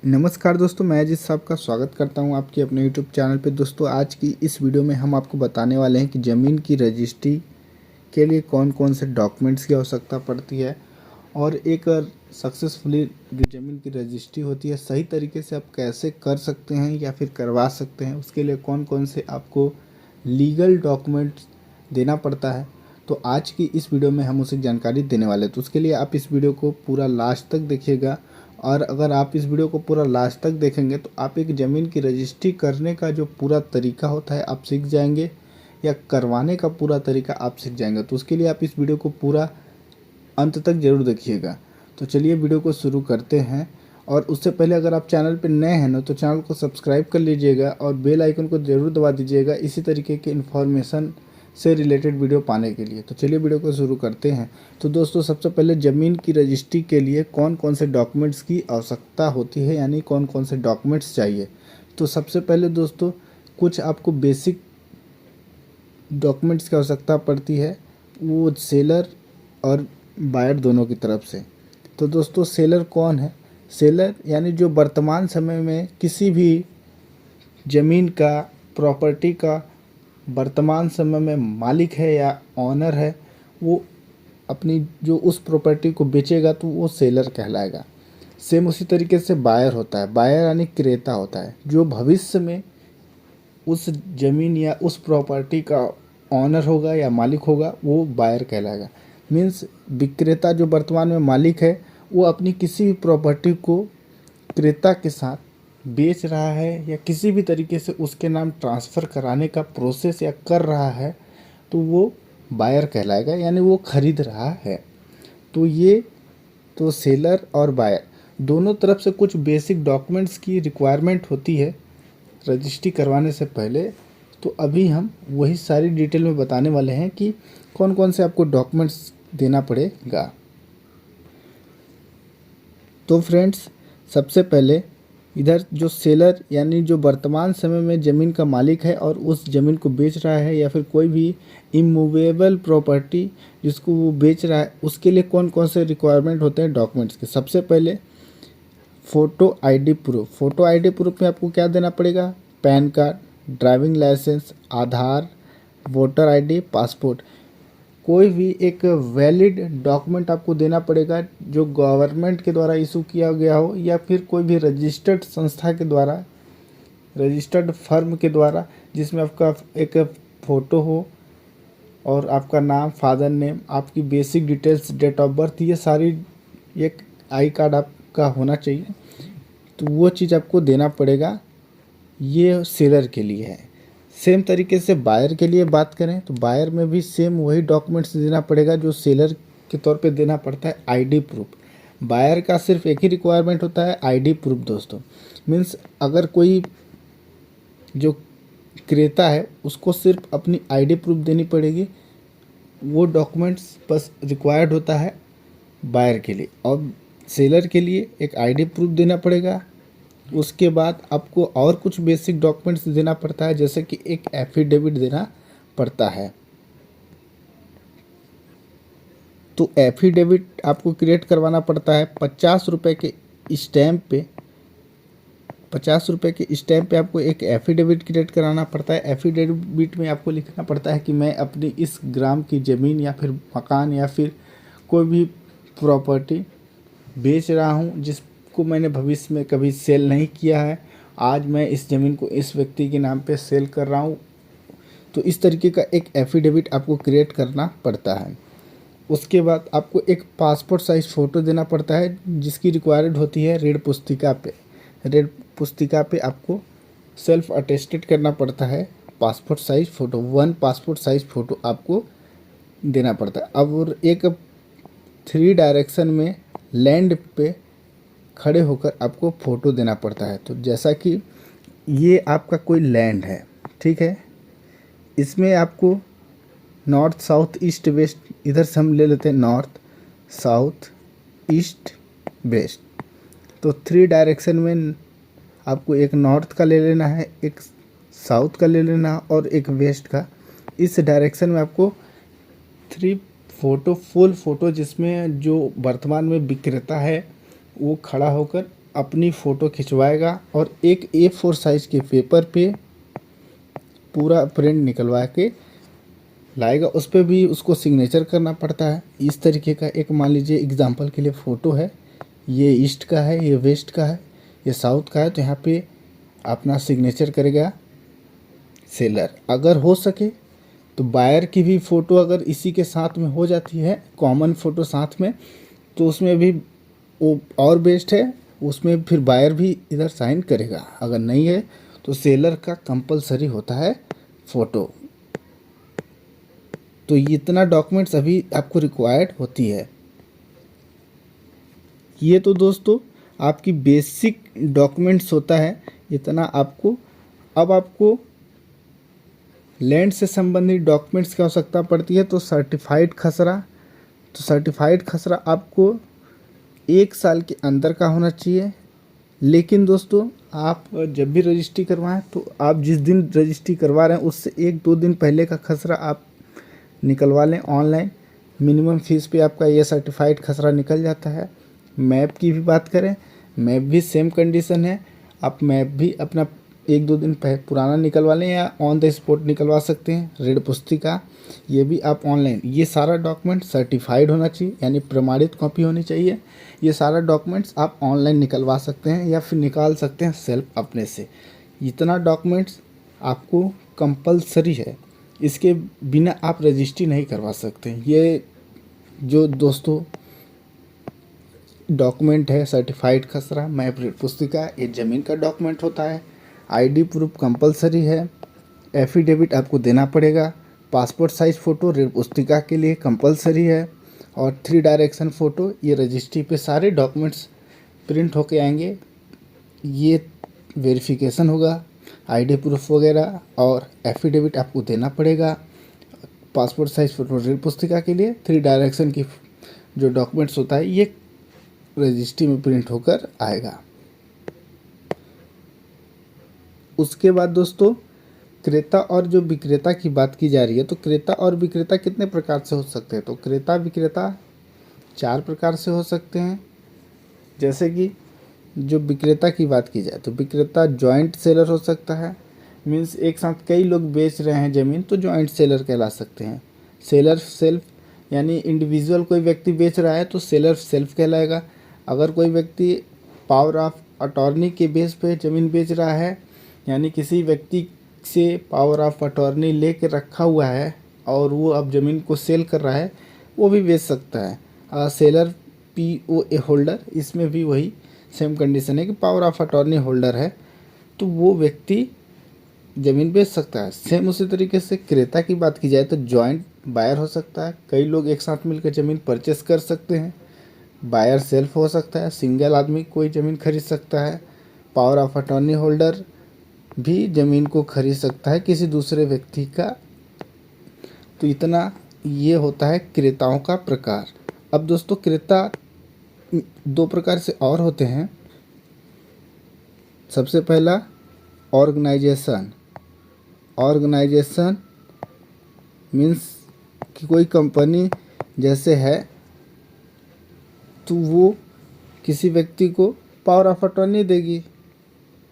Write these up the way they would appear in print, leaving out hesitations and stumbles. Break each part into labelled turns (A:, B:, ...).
A: नमस्कार दोस्तों, मैं अजीत साहब का स्वागत करता हूं आपके अपने यूट्यूब चैनल पे। दोस्तों, आज की इस वीडियो में हम आपको बताने वाले हैं कि ज़मीन की रजिस्ट्री के लिए कौन कौन से डॉक्यूमेंट्स की आवश्यकता पड़ती है और एक सक्सेसफुली जो ज़मीन की रजिस्ट्री होती है सही तरीके से आप कैसे कर सकते हैं या फिर करवा सकते हैं, उसके लिए कौन कौन से आपको लीगल डॉक्यूमेंट्स देना पड़ता है। तो आज की इस वीडियो में हम उसे जानकारी देने वाले हैं। तो उसके लिए आप इस वीडियो को पूरा लास्ट तक देखिएगा, और अगर आप इस वीडियो को पूरा लास्ट तक देखेंगे तो आप एक ज़मीन की रजिस्ट्री करने का जो पूरा तरीका होता है आप सीख जाएंगे, या करवाने का पूरा तरीका आप सीख जाएंगे। तो उसके लिए आप इस वीडियो को पूरा अंत तक ज़रूर देखिएगा। तो चलिए वीडियो को शुरू करते हैं। और उससे पहले अगर आप चैनल पर नए हैं ना तो चैनल को सब्सक्राइब कर लीजिएगा और बेल आइकन को ज़रूर दबा दीजिएगा इसी तरीके के इन्फॉर्मेशन से रिलेटेड वीडियो पाने के लिए। तो चलिए वीडियो को शुरू करते हैं। तो दोस्तों, सबसे पहले ज़मीन की रजिस्ट्री के लिए कौन कौन से डॉक्यूमेंट्स की आवश्यकता होती है, यानी कौन कौन से डॉक्यूमेंट्स चाहिए। तो सबसे पहले दोस्तों, कुछ आपको बेसिक डॉक्यूमेंट्स की आवश्यकता पड़ती है, वो सेलर और बायर दोनों की तरफ से। तो दोस्तों, सेलर कौन है? सेलर यानी जो वर्तमान समय में किसी भी ज़मीन का, प्रॉपर्टी का वर्तमान समय में मालिक है या ऑनर है, वो अपनी जो उस प्रॉपर्टी को बेचेगा तो वो सेलर कहलाएगा। सेम उसी तरीके से बायर होता है। बायर यानी क्रेता होता है, जो भविष्य में उस ज़मीन या उस प्रॉपर्टी का ऑनर होगा या मालिक होगा, वो बायर कहलाएगा। मीन्स विक्रेता जो वर्तमान में मालिक है वो अपनी किसी भी प्रॉपर्टी को क्रेता के साथ बेच रहा है या किसी भी तरीके से उसके नाम ट्रांसफ़र कराने का प्रोसेस या कर रहा है, तो वो बायर कहलाएगा, यानी वो खरीद रहा है। तो ये तो सेलर और बायर दोनों तरफ से कुछ बेसिक डॉक्यूमेंट्स की रिक्वायरमेंट होती है रजिस्ट्री करवाने से पहले। तो अभी हम वही सारी डिटेल में बताने वाले हैं कि कौन कौन से आपको डॉक्यूमेंट्स देना पड़ेगा। तो फ्रेंड्स, सबसे पहले इधर जो सेलर यानी जो वर्तमान समय में ज़मीन का मालिक है और उस ज़मीन को बेच रहा है, या फिर कोई भी इमूवेबल प्रॉपर्टी जिसको वो बेच रहा है, उसके लिए कौन कौन से रिक्वायरमेंट होते हैं डॉक्यूमेंट्स के। सबसे पहले photo ID proof. Photo ID proof में आपको क्या देना पड़ेगा? पैन कार्ड, ड्राइविंग लाइसेंस, आधार, वोटर आईडी, पासपोर्ट। कोई भी एक वैलिड डॉक्यूमेंट आपको देना पड़ेगा जो गवर्नमेंट के द्वारा इशू किया गया हो, या फिर कोई भी रजिस्टर्ड संस्था के द्वारा, रजिस्टर्ड फर्म के द्वारा, जिसमें आपका एक फ़ोटो हो और आपका नाम, फादर नेम, आपकी basic details, date of birth, ये सारी एक आई कार्ड आपका होना चाहिए। तो वो चीज़ आपको देना पड़ेगा। ये सेलर के लिए है। सेम तरीके से बायर के लिए बात करें तो बायर में भी सेम वही डॉक्यूमेंट्स देना पड़ेगा जो सेलर के तौर पे देना पड़ता है, आईडी प्रूफ। बायर का सिर्फ एक ही रिक्वायरमेंट होता है, आईडी प्रूफ दोस्तों। मीन्स अगर कोई जो क्रेता है उसको सिर्फ अपनी आईडी प्रूफ देनी पड़ेगी, वो डॉक्यूमेंट्स बस रिक्वायर्ड होता है बायर के लिए। और सेलर के लिए एक आईडी प्रूफ देना पड़ेगा। उसके बाद आपको और कुछ बेसिक डॉक्यूमेंट्स देना पड़ता है, जैसे कि एक एफिडेविट देना पड़ता है। तो एफिडेविट आपको क्रिएट करवाना पड़ता है 50 रुपये के स्टैम्प पे। 50 रुपये के स्टैम्प पे आपको एक एफिडेविट क्रिएट कराना पड़ता है। एफिडेविट में आपको लिखना पड़ता है कि मैं अपनी इस ग्राम की ज़मीन या फिर मकान या फिर कोई भी प्रॉपर्टी बेच रहा हूँ जिसको मैंने भविष्य में कभी सेल नहीं किया है। आज मैं इस ज़मीन को इस व्यक्ति के नाम पे सेल कर रहा हूँ। तो इस तरीके का एक एफिडेविट आपको क्रिएट करना पड़ता है। उसके बाद आपको एक पासपोर्ट साइज़ फ़ोटो देना पड़ता है, जिसकी रिक्वायर्ड होती है ऋण पुस्तिका पे। ऋण पुस्तिका पे आपको सेल्फ अटेस्टेड करना पड़ता है passport size photo. 1 passport size photo आपको देना पड़ता है। अब और एक 3 डायरेक्शन में लैंड पे खड़े होकर आपको फ़ोटो देना पड़ता है। तो जैसा कि ये आपका कोई लैंड है, ठीक है, इसमें आपको नॉर्थ, साउथ, ईस्ट, वेस्ट, इधर से हम ले लेते हैं नॉर्थ, साउथ, ईस्ट, वेस्ट। तो 3 डायरेक्शन में आपको एक नॉर्थ का ले लेना है, एक साउथ का ले लेना और एक वेस्ट का। इस डायरेक्शन में आपको 3 फ़ोटो, फुल फ़ोटो, जिसमें जो वर्तमान में विक्रेता है वो खड़ा होकर अपनी फ़ोटो खिंचवाएगा और एक A4 साइज़ के पेपर पे पूरा प्रिंट निकलवा के लाएगा। उस पे भी उसको सिग्नेचर करना पड़ता है। इस तरीके का एक मान लीजिए एग्जांपल के लिए फ़ोटो है, ये ईस्ट का है, ये वेस्ट का है, ये साउथ का है, तो यहाँ पे अपना सिग्नेचर करेगा सेलर। अगर हो सके तो बायर की भी फ़ोटो अगर इसी के साथ में हो जाती है, कॉमन फ़ोटो साथ में, तो उसमें भी वो और बेस्ट है। उसमें फिर बायर भी इधर साइन करेगा। अगर नहीं है तो सेलर का कंपलसरी होता है फ़ोटो। तो इतना डॉक्यूमेंट्स अभी आपको रिक्वायर्ड होती है। ये तो दोस्तों आपकी बेसिक डॉक्यूमेंट्स होता है, इतना आपको। अब आपको लैंड से संबंधित डॉक्यूमेंट्स की आवश्यकता पड़ती है, तो सर्टिफाइड खसरा। तो सर्टिफाइड खसरा आपको 1 साल के अंदर का होना चाहिए। लेकिन दोस्तों आप जब भी रजिस्ट्री करवाएं तो आप जिस दिन रजिस्ट्री करवा रहे हैं उससे 1-2 दिन पहले का खसरा आप निकलवा लें ऑनलाइन। मिनिमम फीस पे आपका ये सर्टिफाइड खसरा निकल जाता है। मैप की भी बात करें, मैप भी सेम कंडीशन है। आप मैप भी अपना 1-2 दिन पुराना निकलवा लें या ऑन द स्पॉट निकलवा सकते हैं। ऋण पुस्तिका, ये भी आप ऑनलाइन, ये सारा डॉक्यूमेंट सर्टिफाइड होना चाहिए, यानी प्रमाणित कॉपी होनी चाहिए। ये सारा डॉक्यूमेंट्स आप ऑनलाइन निकलवा सकते हैं या फिर निकाल सकते हैं सेल्फ अपने से। इतना डॉक्यूमेंट्स आपको कंपलसरी है, इसके बिना आप रजिस्ट्री नहीं करवा सकते। ये जो दोस्तों डॉक्यूमेंट है, सर्टिफाइड खसरा, मैप, ऋण पुस्तिका, ये ज़मीन का डॉक्यूमेंट होता है। आईडी प्रूफ कंपलसरी है। एफिडेविट आपको देना पड़ेगा। पासपोर्ट साइज़ फ़ोटो ऋण पुस्तिका के लिए कंपलसरी है। और 3 डायरेक्शन फ़ोटो, ये रजिस्ट्री पे सारे डॉक्यूमेंट्स प्रिंट होके आएंगे। ये वेरिफिकेशन होगा, आईडी प्रूफ वगैरह, और एफिडेविट आपको देना पड़ेगा। पासपोर्ट साइज़ फ़ोटो ऋण पुस्तिका के लिए 3 डायरेक्शन की जो डॉक्यूमेंट्स होता है ये रजिस्ट्री में प्रिंट होकर आएगा। उसके बाद दोस्तों क्रेता और जो विक्रेता की बात की जा रही है, तो क्रेता और विक्रेता कितने प्रकार से हो सकते हैं? तो क्रेता विक्रेता 4 प्रकार से हो सकते हैं। जैसे कि जो विक्रेता की बात की जाए तो विक्रेता जॉइंट सेलर हो सकता है। मीन्स एक साथ कई लोग बेच रहे हैं ज़मीन, तो जॉइंट सेलर कहला सकते हैं। सेलर सेल्फ, यानी इंडिविजुअल कोई व्यक्ति बेच रहा है तो सेलर सेल्फ कहलाएगा। अगर कोई व्यक्ति पावर ऑफ अटॉर्नी के बेस पे ज़मीन बेच रहा है, यानी किसी व्यक्ति से पावर ऑफ अटॉर्नी लेके रखा हुआ है और वो अब ज़मीन को सेल कर रहा है, वो भी बेच सकता है। सेलर POA होल्डर, इसमें भी वही सेम कंडीशन है कि पावर ऑफ अटॉर्नी होल्डर है तो वो व्यक्ति ज़मीन बेच सकता है। सेम उसी तरीके से क्रेता की बात की जाए तो जॉइंट बायर हो सकता है। कई लोग एक साथ मिलकर ज़मीन परचेस कर सकते हैं। बायर सेल्फ हो सकता है, सिंगल आदमी कोई ज़मीन खरीद सकता है। पावर ऑफ अटॉर्नी होल्डर भी ज़मीन को खरीद सकता है किसी दूसरे व्यक्ति का। तो इतना ये होता है क्रेताओं का प्रकार। अब दोस्तों क्रेता 2 प्रकार से और होते हैं। सबसे पहला ऑर्गेनाइजेशन। ऑर्गेनाइजेशन मीन्स कि कोई कंपनी जैसे है तो वो किसी व्यक्ति को पावर ऑफ अटॉर्नी देगी,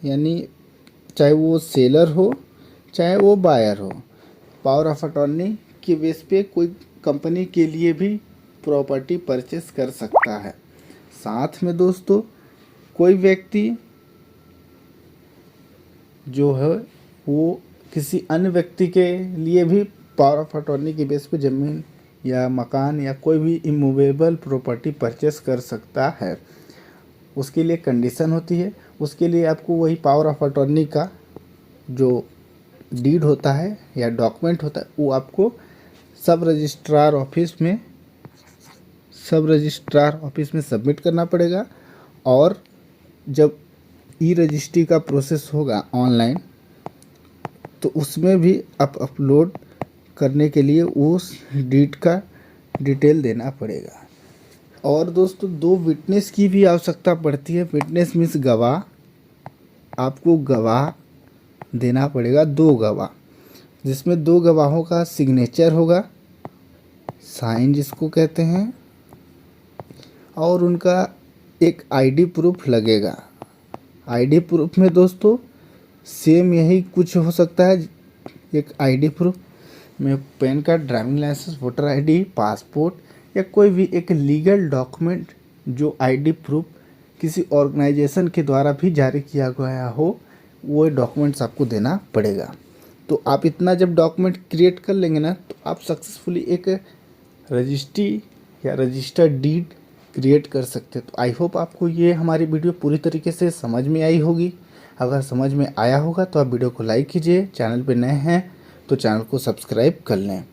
A: यानी चाहे वो सेलर हो चाहे वो बायर हो, पावर ऑफ अटॉर्नी के बेस पे कोई कंपनी के लिए भी प्रॉपर्टी परचेस कर सकता है। साथ में दोस्तों कोई व्यक्ति जो है वो किसी अन्य व्यक्ति के लिए भी पावर ऑफ अटॉर्नी के बेस पे ज़मीन या मकान या कोई भी इमूवेबल प्रॉपर्टी परचेस कर सकता है। उसके लिए कंडीशन होती है, उसके लिए आपको वही पावर ऑफ अटॉर्नी का जो डीड होता है या डॉक्यूमेंट होता है वो आपको सब रजिस्ट्रार ऑफिस में सबमिट करना पड़ेगा। और जब रजिस्ट्री का प्रोसेस होगा ऑनलाइन तो उसमें भी आप अपलोड करने के लिए उस डीड का डिटेल देना पड़ेगा। और दोस्तों 2 विटनेस की भी आवश्यकता पड़ती है। विटनेस मीन्स गवाह, आपको गवाह देना पड़ेगा, 2 गवाह, जिसमें 2 गवाहों का सिग्नेचर होगा, साइन जिसको कहते हैं, और उनका एक आईडी प्रूफ लगेगा। आईडी प्रूफ में दोस्तों सेम यही कुछ हो सकता है। एक आईडी प्रूफ में PAN card, driving licence, voter ID, passport या कोई भी एक लीगल डॉक्यूमेंट जो आईडी प्रूफ किसी ऑर्गेनाइजेशन के द्वारा भी जारी किया गया हो, वो डॉक्यूमेंट्स आपको देना पड़ेगा। तो आप इतना जब डॉक्यूमेंट क्रिएट कर लेंगे ना, तो आप सक्सेसफुली एक रजिस्ट्री या रजिस्टर्ड डीड क्रिएट कर सकते हैं। तो आई होप आपको ये हमारी वीडियो पूरी तरीके से समझ में आई होगी। अगर समझ में आया होगा तो आप वीडियो को लाइक कीजिए, चैनल पे नए हैं तो चैनल को सब्सक्राइब कर लें।